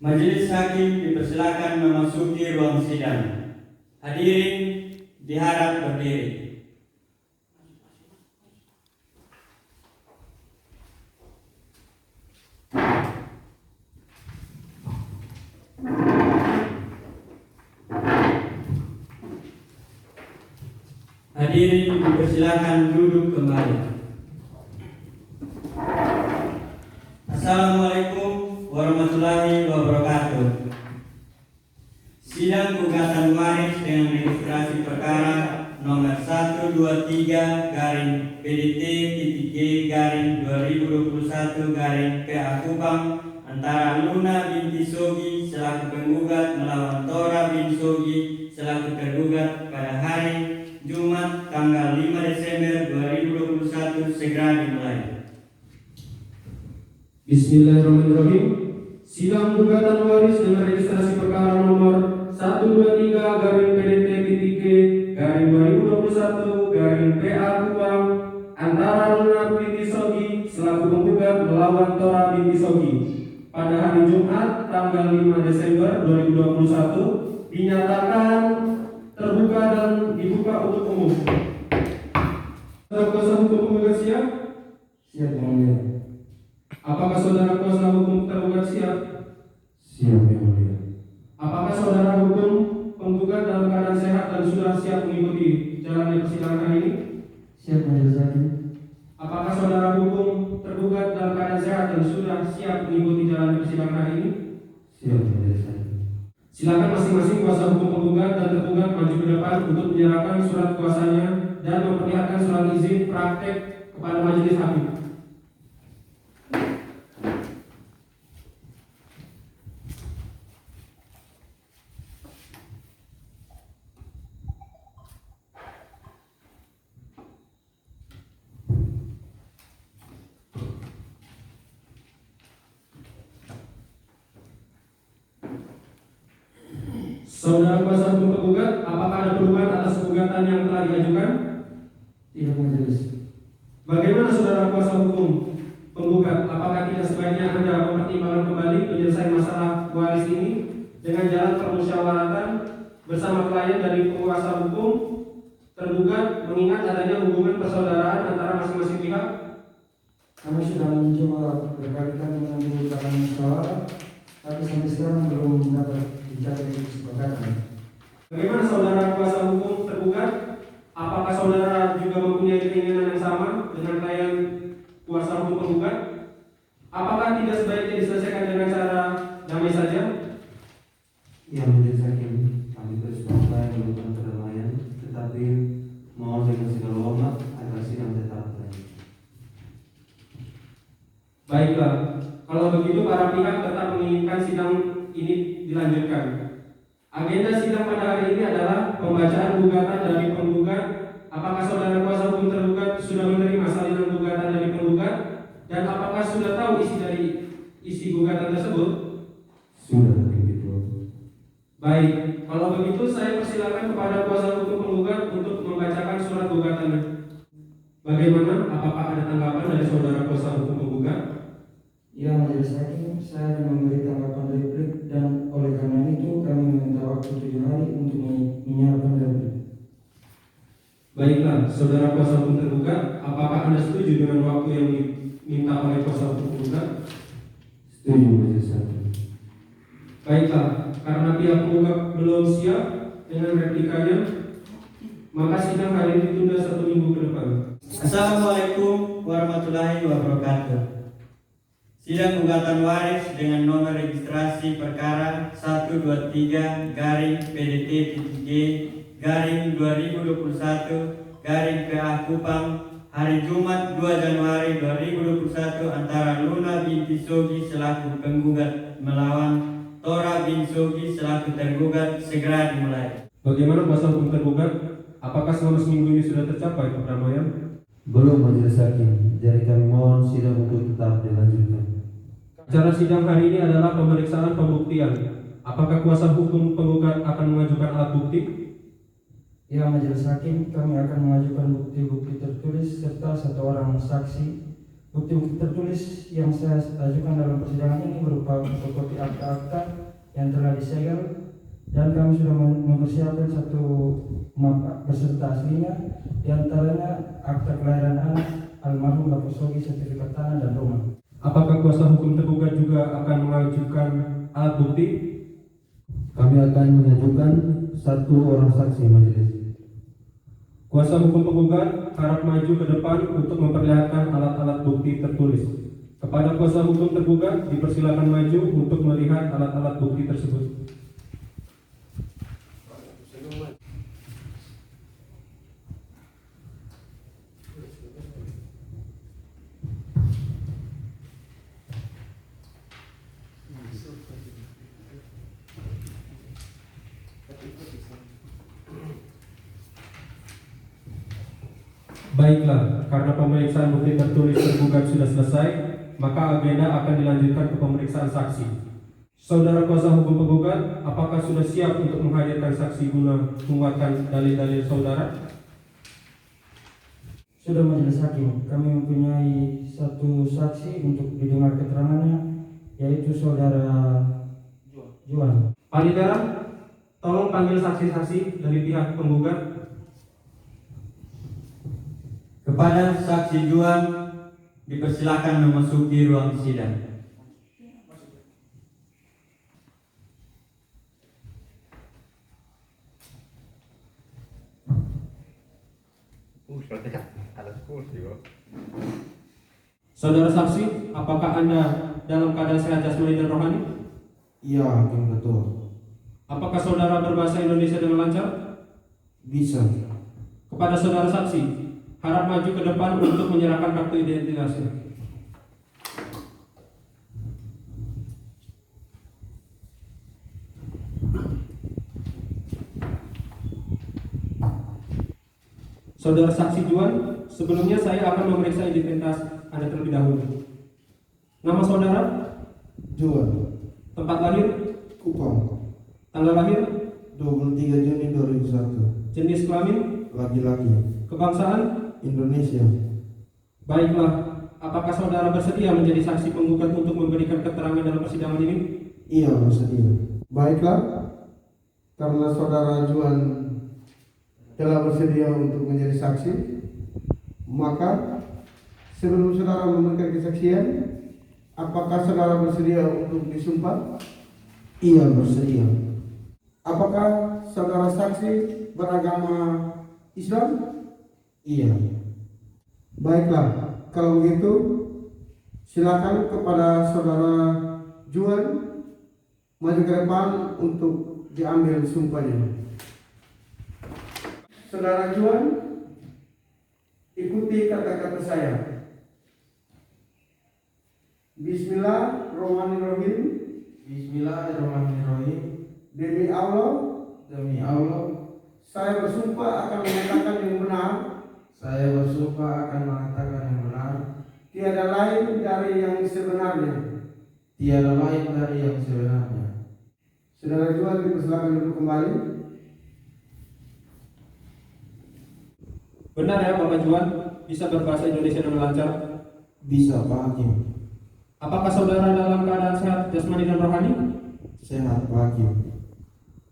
Majelis hakim dipersilakan memasuki ruang sidang. Hadirin diharap berdiri. Hadirin dipersilakan duduk kembali. Assalamualaikum warahmatullahi wabarakatuh. Sidang gugatan waris dengan registrasi perkara nomor 123-PDT-G-2021 PA antara Luna binti Sogi selaku penggugat melawan Tora bin Sogi selaku tergugat pada hari Jumat tanggal 5 Desember 2021 segera dimulai. Bismillahirrahmanirrahim. Sidang gugatan waris dengan registrasi perkara nomor 123-PDT-PA antara Luna binti Sogi selaku penggugat melawan Tora binti Sogi pada hari Jumat tanggal 5 Desember 2021 dinyatakan terbuka dan dibuka untuk umum. Saudara kuasa hukum penggugat siap? Siap, Yang Mulia. Apakah saudara kuasa hukum tergugat siap? Siap, Yang Mulia. Apakah saudara hukum penggugat dalam keadaan sehat dan sudah siap mengikuti jalannya persidangan hari ini? Siap, Majelis Hakim. Apakah saudara hukum tergugat dalam keadaan sehat dan sudah siap mengikuti jalannya persidangan hari ini? Siap, Majelis Hakim. Silakan masing-masing kuasa hukum penggugat dan tergugat maju ke depan untuk menyerahkan surat kuasanya dan memperlihatkan surat izin praktek kepada majelis hakim. Saudara kuasa hukum penggugat, apakah ada perubahan atas gugatan yang telah diajukan? Tidak, Majelis. Bagaimana saudara kuasa hukum penggugat? Apakah tidak sebaiknya Anda mempertimbangkan kembali penyelesaian masalah waris ini dengan jalan permusyawaratan bersama klien dari kuasa hukum tergugat, mengingat adanya hubungan persaudaraan antara masing-masing pihak? Kami sudah mencoba berkali-kali mengambil jalan musyawarah, tapi sampai sekarang belum dapat dicapai kesepakatan. Bagaimana saudara kuasa hukum tergugat? Apakah saudara juga mempunyai keinginan yang sama dengan klien kuasa hukum penggugat? Apakah tidak sebaiknya diselesaikan dengan cara damai saja? Ya, Majelis Hakim, kami terus berusaha melakukan perdamaian, tetapi mohon dengan segala hormat agar sidang tetap berlanjut. Baiklah, kalau begitu para pihak tetap menginginkan sidang ini dilanjutkan. Agenda sidang pada hari ini adalah pembacaan gugatan dari penggugat. Apakah saudara kuasa hukum tergugat sudah menerima salinan gugatan dari penggugat dan apakah sudah tahu isi dari isi gugatan tersebut? Sudah, begitu. Baik, kalau begitu saya persilakan kepada kuasa hukum penggugat untuk membacakan surat gugatannya. Bagaimana? Apakah ada tanggapan dari saudara kuasa hukum penggugat? Ya, Majelis Hakim, saya akan memberi tanggapan replik dan oleh karena itu kami meminta waktu 7 hari untuk menyiapkan replik. Baiklah, saudara kuasa hukum tergugat, apakah Anda setuju dengan waktu yang diminta oleh kuasa hukum penggugat? Setuju, Majelis Hakim. Baiklah, karena pihak penggugat belum siap dengan replikanya, maka sidang hari ini ditunda 1 minggu ke depan. Assalamualaikum warahmatullahi wabarakatuh. Sidang gugatan waris dengan nomor registrasi perkara 123-PDT-G-2021 PA hari Jumat 2 Januari 2021 antara Luna binti Sogi selaku penggugat melawan Tora bin Sogi selaku tergugat segera dimulai. Bagaimana kuasa hukum tergugat? Apakah selama seminggu ini sudah tercapai perdamaian? Belum, Majelis Hakim. Jadi kami mohon sidang untuk tetap dilanjutkan. Acara sidang hari ini adalah pemeriksaan pembuktian. Apakah kuasa hukum penggugat akan mengajukan alat bukti? Ya, Majelis Hakim, kami akan mengajukan bukti-bukti tertulis serta 1 orang saksi. Bukti-bukti tertulis yang saya ajukan dalam persidangan ini berupa fotokopi akta-akta yang telah disegel, dan kami sudah mempersiapkan satu map beserta aslinya, di antaranya akta kelahiran anak almarhum Bapak Sogi, sertifikat tanah dan rumah. Apakah kuasa hukum tergugat juga akan mengajukan alat bukti? Kami akan mengajukan satu orang saksi majelis. Kuasa hukum penggugat harap maju ke depan untuk memperlihatkan alat-alat bukti tertulis. Kepada kuasa hukum tergugat dipersilakan maju untuk melihat alat-alat bukti tersebut. Baiklah, karena pemeriksaan bukti tertulis tergugat sudah selesai, maka agenda akan dilanjutkan ke pemeriksaan saksi. Saudara kuasa hukum penggugat, apakah sudah siap untuk menghadirkan saksi guna menguatkan dalil-dalil saudara? Sudah majelis hakim, kami mempunyai satu saksi untuk didengar keterangannya, yaitu saudara Juan. Panitera, tolong panggil saksi-saksi dari pihak penggugat. Kepada saksi Juan dipersilakan memasuki ruang sidang. Saudara saksi, apakah Anda dalam keadaan sehat jasmani dan rohani? Iya, hakim betul. Apakah saudara berbahasa Indonesia dengan lancar? Bisa. Kepada saudara saksi, harap maju ke depan untuk menyerahkan kartu identitasnya. Saudara saksi Juan, sebelumnya saya akan memeriksa identitas Anda terlebih dahulu. Nama saudara? Juan. Tempat lahir? Kupang. Tanggal lahir? 23 Juni 2001. Jenis kelamin? Laki-laki. Kebangsaan? Indonesia. Baiklah, apakah saudara bersedia menjadi saksi penggugat untuk memberikan keterangan dalam persidangan ini? Iya, bersedia. Baiklah, karena saudara Juan telah bersedia untuk menjadi saksi, maka sebelum saudara memberikan kesaksian, apakah saudara bersedia untuk disumpah? Iya, bersedia. Apakah saudara saksi beragama Islam? Iya. Baiklah, kalau begitu silakan kepada saudara Juan maju ke depan untuk diambil sumpahnya. Saudara Juan, ikuti kata-kata saya. Bismillahirrahmanirrahim. Bismillahirrahmanirrahim. Demi Allah, saya bersumpah akan mengatakan yang benar. Saya bersumpah akan mengatakan yang benar. Tiada lain dari yang sebenarnya. Tiada lain dari yang sebenarnya. Saudara Juan dipersilakan duduk kembali. Benar ya Bapak Juan, bisa berbahasa Indonesia dengan lancar? Bisa, Pak Hakim. Apakah saudara dalam keadaan sehat jasmani dan rohani? Sehat, Pak Hakim.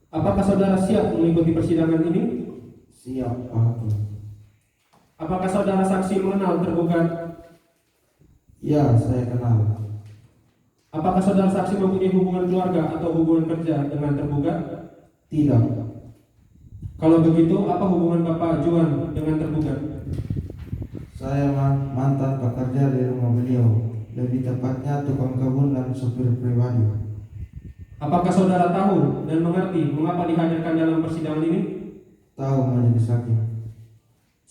Apakah saudara siap mengikuti persidangan ini? Siap, Pak Hakim. Apakah saudara saksi mengenal tergugat? Ya, saya kenal. Apakah saudara saksi mempunyai hubungan keluarga atau hubungan kerja dengan tergugat? Tidak. Kalau begitu, apa hubungan Bapak Juan dengan tergugat? Saya mantan pekerja di rumah beliau. Lebih tepatnya tukang kebun dan supir pribadi. Apakah saudara tahu dan mengerti mengapa dihadirkan dalam persidangan ini? Tahu majelis hakim.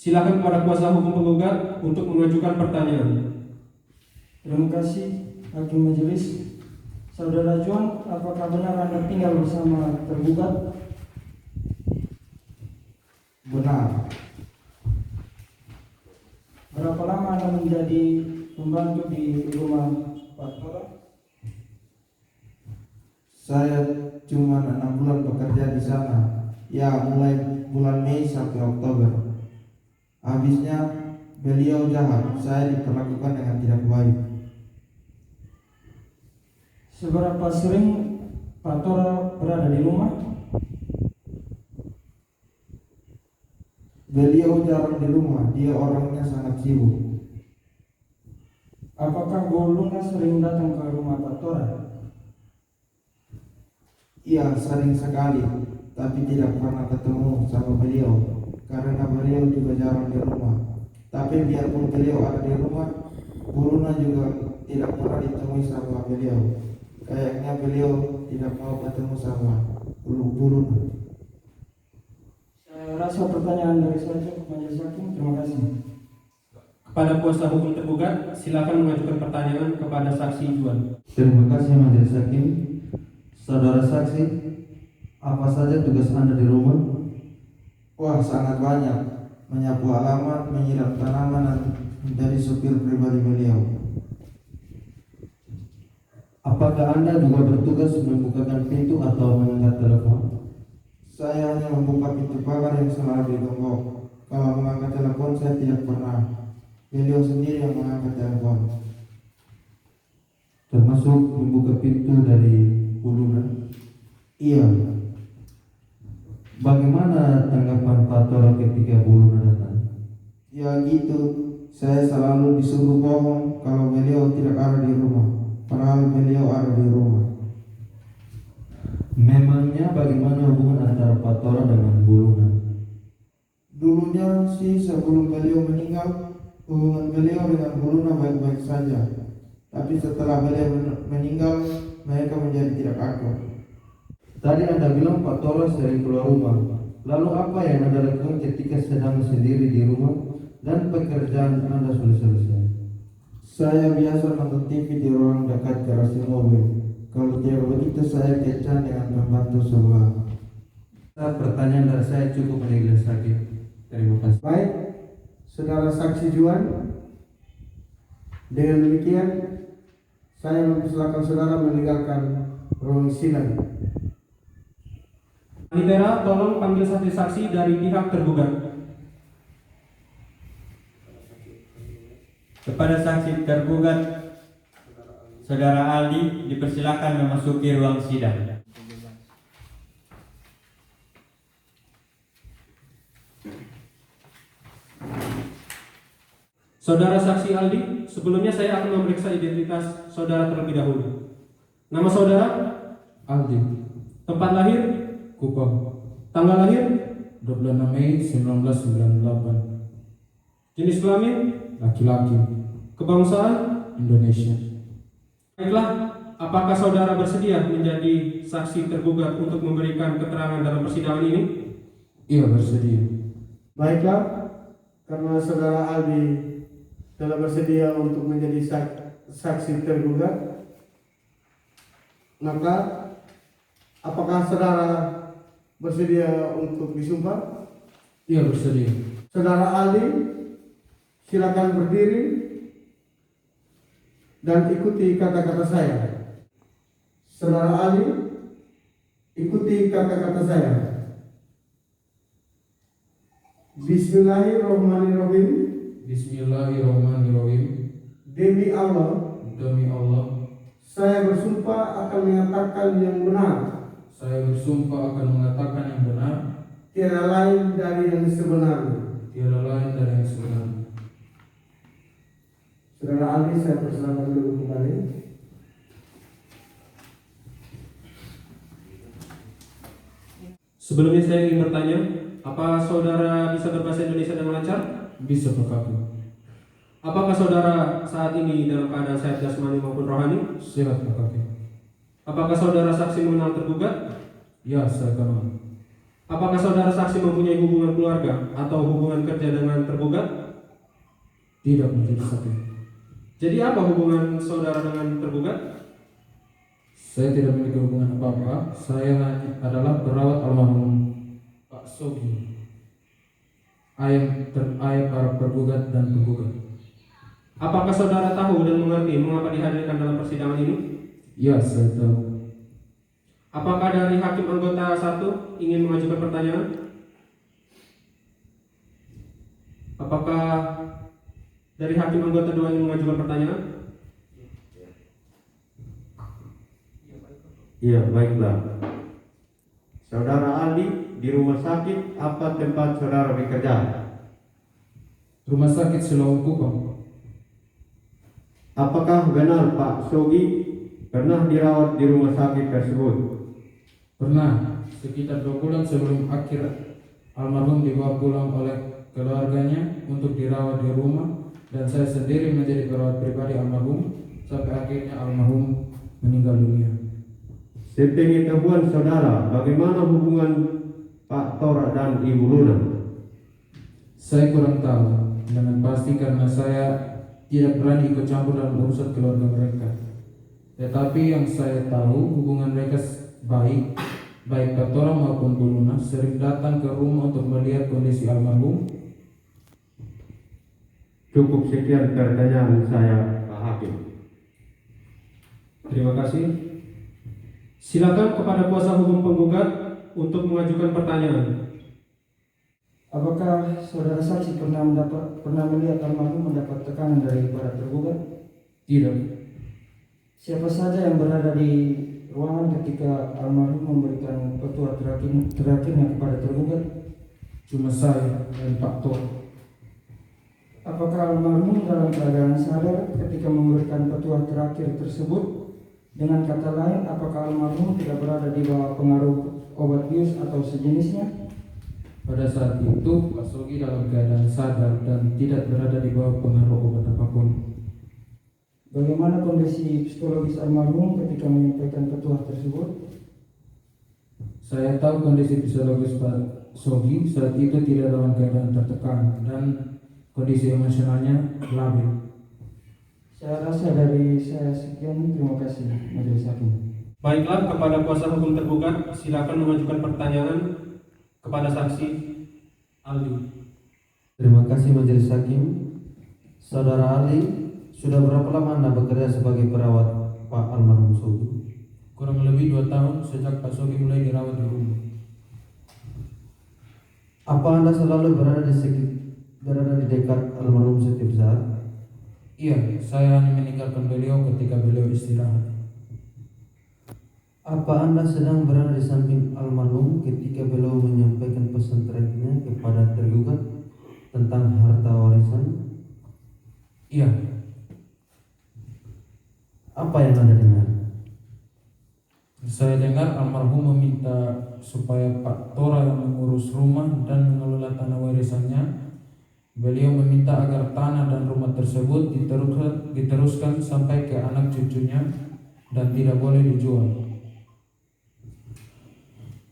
Silakan kepada kuasa hukum penggugat untuk mengajukan pertanyaan. Terima kasih Hakim Majelis. Saudara Juan, apakah benar Anda tinggal bersama tergugat? Benar. Berapa lama Anda menjadi pembantu di rumah Pak Tora? Saya cuma 6 bulan bekerja di sana. Ya, mulai bulan Mei sampai Oktober. Habisnya beliau jahat. Saya diperlakukan dengan tidak baik. Seberapa sering Pak Tora berada di rumah? Beliau jarang di rumah, dia orangnya sangat sibuk. Apakah Bu Luna sering datang ke rumah Pak Tora? Iya, sering sekali, tapi tidak pernah ketemu sama beliau karena beliau juga jarang di rumah. Tapi biarpun beliau ada di rumah, Bu Luna juga tidak pernah ditemui sama beliau. Kayaknya beliau tidak mau ketemu sama Bu Luna. Saya rasa pertanyaan dari saya cukup, Majelis Hakim. Terima kasih. Kepada kuasa hukum tergugat, silakan mengajukan pertanyaan kepada saksi Juan. Terima kasih Majelis Hakim. Saudara saksi, apa saja tugas Anda di rumah? Wah, sangat banyak. Menyapu halaman, menyiram tanaman, dan menjadi supir pribadi beliau. Apakah Anda juga bertugas membukakan pintu atau mengangkat telepon? Saya hanya membuka pintu pagar yang selalu digembok. Kalau mengangkat telepon saya tidak pernah. Beliau sendiri yang mengangkat telepon. Termasuk membuka pintu dari Bu Luna? Iya, Bagaimana tanggapan Pak Tora ketika Bu Luna datang? ya gitu. Saya selalu disuruh bohong kalau beliau tidak ada di rumah. Padahal beliau ada di rumah. Memangnya bagaimana hubungan antara Pak Tora dengan Bu Luna? Dulunya sih sebelum beliau meninggal, hubungan beliau dengan Bu Luna baik-baik saja. Tapi setelah beliau meninggal, mereka menjadi tidak akrab. Tadi Anda bilang Pak Tora sering keluar rumah. Lalu apa yang Anda lakukan ketika sedang sendiri di rumah dan pekerjaan Anda sudah selesai? Saya biasa nonton TV di ruang dekat garasi mobil. Kalau tidak begitu saya kencan dengan pembantu sebelah. Pertanyaan dari saya cukup Majelis Hakim. Terima kasih. Baik, saudara saksi Juan. Dengan demikian, saya mempersilakan saudara meninggalkan ruang sidang. Panitera, tolong panggil saksi-saksi dari pihak tergugat. Kepada saksi tergugat, Saudara Aldi dipersilakan memasuki ruang sidang. Saudara saksi Aldi, sebelumnya saya akan memeriksa identitas saudara terlebih dahulu. Nama saudara? Aldi, Tempat lahir? Kupang, Tanggal lahir? 26 Mei 1998. Jenis kelamin? Laki-laki, Kebangsaan? Indonesia. Baiklah, apakah saudara bersedia menjadi saksi tergugat untuk memberikan keterangan dalam persidangan ini? Iya, bersedia. Baiklah, karena saudara Aldi telah bersedia untuk menjadi saksi tergugat, maka apakah saudara bersedia untuk disumpah? Iya, bersedia. Saudara Aldi, silakan berdiri dan ikuti kata-kata saya. Saudara Aldi, ikuti kata-kata saya. Bismillahirrahmanirrahim. Bismillahirrahmanirrahim. Demi Allah, Demi Allah, saya bersumpah akan mengatakan yang benar, saya bersumpah akan mengatakan yang benar, tiada lain dari yang sebenarnya. tiada lain dari yang sebenarnya. Saudara Aldi, saya persilakan dulu kembali. Sebelumnya saya ingin bertanya, apa saudara bisa berbahasa Indonesia dengan lancar? Bisa, Pak Kaki. Apakah saudara saat ini dalam keadaan sehat jasmani maupun rohani? Sehat, Pak Kaki. Apakah saudara saksi mengenal tergugat? Ya, saya kenal. Apakah saudara saksi mempunyai hubungan keluarga atau hubungan kerja dengan tergugat? Tidak menjadi sakit. Jadi apa hubungan saudara dengan tergugat? Saya tidak memiliki hubungan apa-apa. Saya hanya adalah perawat almarhum Pak Sogi, ayah para tergugat dan penggugat. Apakah saudara tahu dan mengerti mengapa dihadirkan dalam persidangan ini? Ya, saya tahu. Apakah dari hakim anggota 1 ingin mengajukan pertanyaan? Apakah dari hakim anggota 2 ingin mengajukan pertanyaan? Iya, baiklah. Saudara Aldi, di rumah sakit apa tempat saudara bekerja? Rumah sakit Siloam Kupang. Apakah benar Pak Sogi pernah dirawat di rumah sakit tersebut? Pernah, sekitar 2 bulan sebelum akhir almarhum dibawa pulang oleh keluarganya untuk dirawat di rumah, dan saya sendiri menjadi perawat pribadi almarhum sampai akhirnya almarhum meninggal dunia. Sepengetahuan saudara, bagaimana hubungan Pak Tora dan Ibu Luna? Saya kurang tahu dengan pasti karena saya tidak berani ikut campur dalam urusan keluarga mereka. Tetapi yang saya tahu hubungan mereka baik Pak Tora maupun Bu Luna sering datang ke rumah untuk melihat kondisi almarhum. Cukup sekian pertanyaan saya, Pak Hakim. Terima kasih. Silakan kepada kuasa hukum penggugat untuk mengajukan pertanyaan. Apakah saudara saksi pernah melihat almarhum mendapat tekanan dari para tergugat? Tidak. Siapa saja yang berada di ruangan ketika almarhum memberikan petua terakhirnya kepada tergugat? Cuma saya dan Pak Tora. Apakah almarhum dalam keadaan sadar ketika memberikan petua terakhir tersebut? Dengan kata lain, apakah almarhum tidak berada di bawah pengaruh obat bius atau sejenisnya? Pada saat itu, Pak Sogi dalam keadaan sadar dan tidak berada di bawah pengaruh obat apapun. Bagaimana kondisi psikologis almarhum ketika menyampaikan petua tersebut? Saya tahu kondisi psikologis Pak Sogi saat itu tidak dalam keadaan tertekan dan kondisi emosionalnya labil. Saya rasa dari saya sekian, terima kasih Majelis Hakim. Baiklah, kepada kuasa hukum tergugat, silakan mengajukan pertanyaan kepada saksi Aldi. Terima kasih Majelis Hakim. Saudara Ali, sudah berapa lama Anda bekerja sebagai perawat Pak almarhum Sogi? Kurang lebih 2 tahun sejak Pak Sogi mulai dirawat di rumah. Apa Anda selalu berada di dekat almarhum setiap saat? Iya, saya hanya meninggalkan beliau ketika beliau istirahat. Apa Anda sedang berada di samping almarhum ketika beliau menyampaikan pesan terakhirnya kepada tergugat tentang harta warisan? Iya. Apa yang Anda dengar? Saya dengar almarhum meminta supaya Pak Tora yang mengurus rumah dan mengelola tanah warisannya. Beliau meminta agar tanah dan rumah tersebut diteruskan sampai ke anak cucunya dan tidak boleh dijual.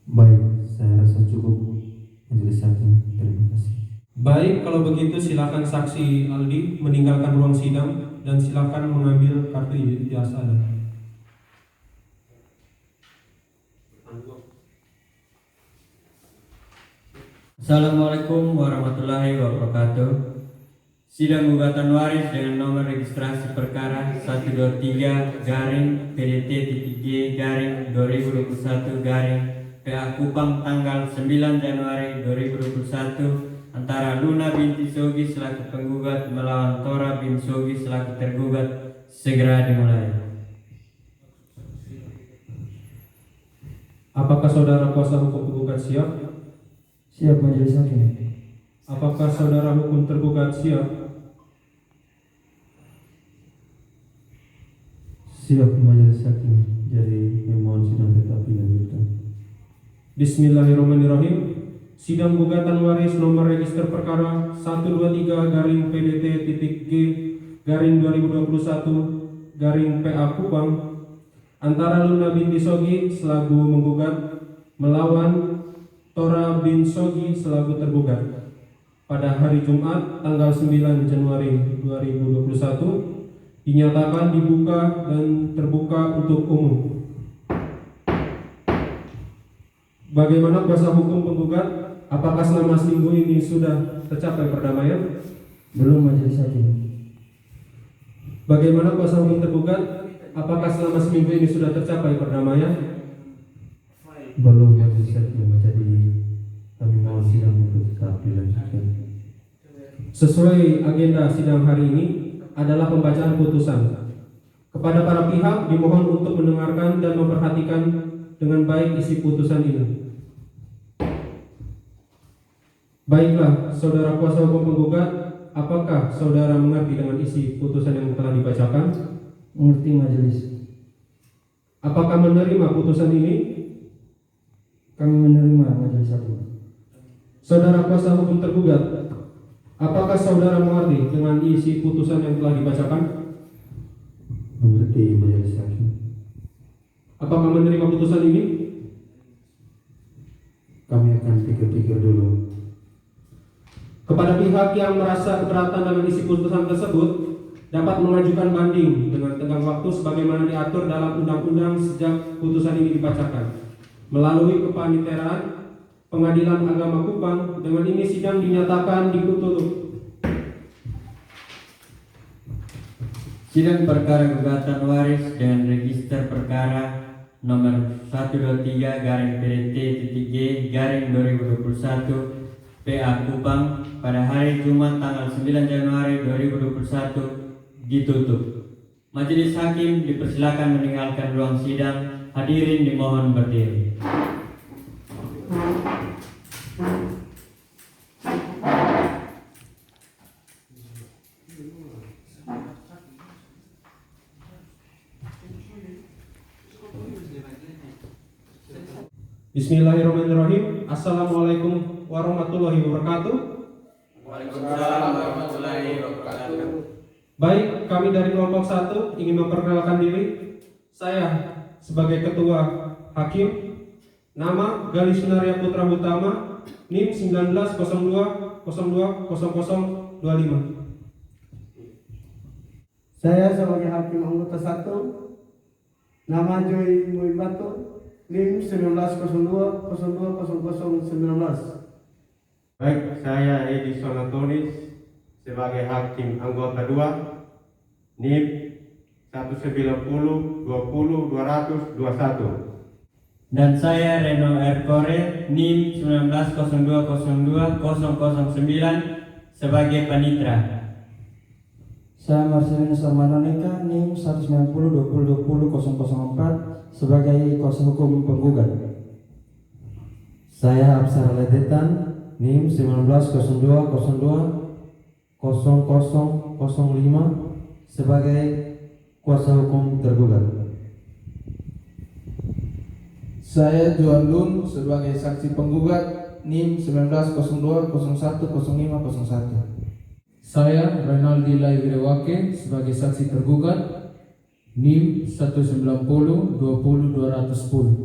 Baik, saya rasa cukup Majelis Hakim. Terima kasih. Baik, kalau begitu silakan saksi Aldi meninggalkan ruang sidang dan silakan mengambil kartu identitas Anda. Assalamualaikum warahmatullahi wabarakatuh. Sidang gugatan waris dengan nomor registrasi perkara 123-PDT-G-2021 PA Kupang tanggal 9 Januari 2021 antara Luna binti Sogi selaku penggugat melawan Tora bin Sogi selaku tergugat segera dimulai. Apakah saudara kuasa hukum penggugat siap? Siap Majelis Hakim. Apakah saudara hukum tergugat siap? Siap Majelis Hakim. Jadi memohon sidang tetap dilanjutkan. Bismillahirrahmanirrahim. Sidang gugatan waris nomor register perkara 123-PDT-G-2021-PA Kupang antara Luna binti Sogi selaku menggugat melawan Tora bin Sogi selaku tergugat pada hari Jumat tanggal 9 Januari 2021 dinyatakan dibuka dan terbuka untuk umum. Bagaimana kuasa hukum penggugat? Apakah selama seminggu ini sudah tercapai perdamaian? Belum Majelis Hakim. Bagaimana kuasa hukum tergugat? Apakah selama seminggu ini sudah tercapai perdamaian? Belum Majelis Hakim. Jadi kami mohon sidang untuk tetap dilanjutkan. Sesuai agenda sidang hari ini adalah pembacaan putusan. Kepada para pihak dimohon untuk mendengarkan dan memperhatikan dengan baik isi putusan ini. Baiklah, saudara kuasa hukum penggugat, apakah saudara mengerti dengan isi putusan yang telah dibacakan? Mengerti majelis. Apakah menerima putusan ini? Kami menerima majelis hakim. Saudara kuasa hukum tergugat, apakah saudara mengerti dengan isi putusan yang telah dibacakan? Mengerti majelis hakim. Apakah menerima putusan ini? Kami akan pikir-pikir dulu. Kepada pihak yang merasa keberatan dengan isi putusan tersebut dapat mengajukan banding dengan tenggang waktu sebagaimana diatur dalam undang-undang sejak putusan ini dibacakan melalui kepaniteraan Pengadilan Agama Kupang. Dengan ini sidang dinyatakan ditutup. Sidang perkara gugatan waris dengan register perkara nomor 123-PT-G-2021 PA Kupang pada hari Jumat tanggal 9 Januari 2021 ditutup. Majelis hakim dipersilakan meninggalkan ruang sidang. Hadirin dimohon berdiri. Bismillahirrahmanirrahim. Assalamualaikum warahmatullahi wabarakatuh. Waalaikumsalam warahmatullahi wabarakatuh. Baik, kami dari kelompok 1 ingin memperkenalkan diri. Saya sebagai ketua hakim, nama Gali Sunaria Putra Utama, NIM 1902020025. Saya sebagai hakim anggota 1, nama Joy Muibato, NIM 1902020019. Baik, saya Edison Antonis sebagai hakim anggota 2, NIM 19020020021. Dan saya Reno R. Kore, NIM 1902020009 sebagai panitra. Saya Marcelino Sarmanoneka, NIM 19020200004 sebagai kuasa hukum penggugat. Saya Absar Ledetan, NIM 1902020005 sebagai kuasa hukum tergugat. Saya Johan Lun sebagai saksi penggugat NIM 1902010501. Saya Renaldi Laiwirewake sebagai saksi tergugat NIM 19020020010.